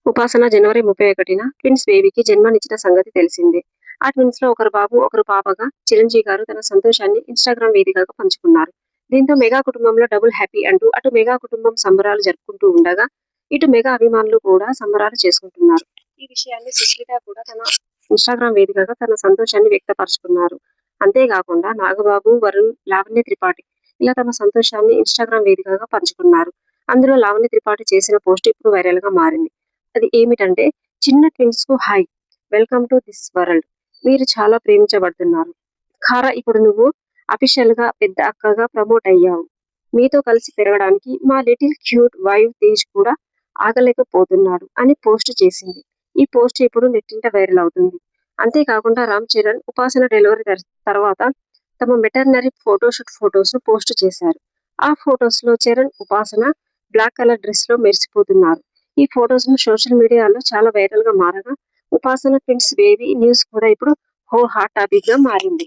ఉపాసన జనవరి 31న ట్విన్స్ బేబీకి జన్మనిచ్చిన సంగతి తెలిసిందే. ఆ ట్విన్స్ లో ఒకరు బాబు, ఒకరు పాపగా చిరంజీవి గారు తన సంతోషాన్ని ఇన్‌స్టాగ్రామ్ వేదికగా పంచుకున్నారు. దీంతో మెగా కుటుంబంలో డబుల్ హ్యాపీ అంటూ అటు మెగా కుటుంబం సంబరాలు జరుపుకుంటూ ఉండగా, ఇటు మెగా అభిమానులు కూడా సంబరాలు చేసుకుంటున్నారు. ఈ విషయాన్ని సుష్మిత కూడా తన ఇన్‌స్టాగ్రామ్ వేదికగా తన సంతోషాన్ని వ్యక్తపరుచుకున్నారు. అంతేకాకుండా నాగబాబు, వరుణ్, లావణ్య త్రిపాఠి ఇలా తమ సంతోషాన్ని ఇన్‌స్టాగ్రామ్ వేదికగా పంచుకున్నారు. అందులో లావణ్య త్రిపాఠి చేసిన పోస్ట్ ఇప్పుడు వైరల్ గా మారింది. అది ఏమిటంటే, చిన్న ట్విన్స్ కు hi, welcome to this world, మీరు చాలా ప్రేమించబడుతున్నారు. ఖారా ఇప్పుడు నువ్వు అఫీషియల్ గా పెద్ద అక్కగా ప్రమోట్ అయ్యావు. మీతో కలిసి పెరగడానికి మా లిటిల్ క్యూట్ వాయువ్ తేజ్ కూడా ఆగలేకపోతున్నాడు అని పోస్ట్ చేసింది. ఈ పోస్ట్ ఇప్పుడు నెట్టింట వైరల్ అవుతుంది. అంతేకాకుండా రామ్ చరణ్ ఉపాసన డెలివరీ తర్వాత తమ మెటర్నరీ ఫోటోషూట్ ఫొటోస్ ను పోస్ట్ చేశారు. ఆ ఫొటోస్ లో చరణ్, ఉపాసన బ్లాక్ కలర్ డ్రెస్ లో మెరిసిపోతున్నారు. ఈ ఫొటోస్ ను సోషల్ మీడియాలో చాలా వైరల్ గా మారగా, ఉపాసన ట్విన్స్ బేబీ న్యూస్ కూడా ఇప్పుడు హాట్ టాపిక్ గా మారింది.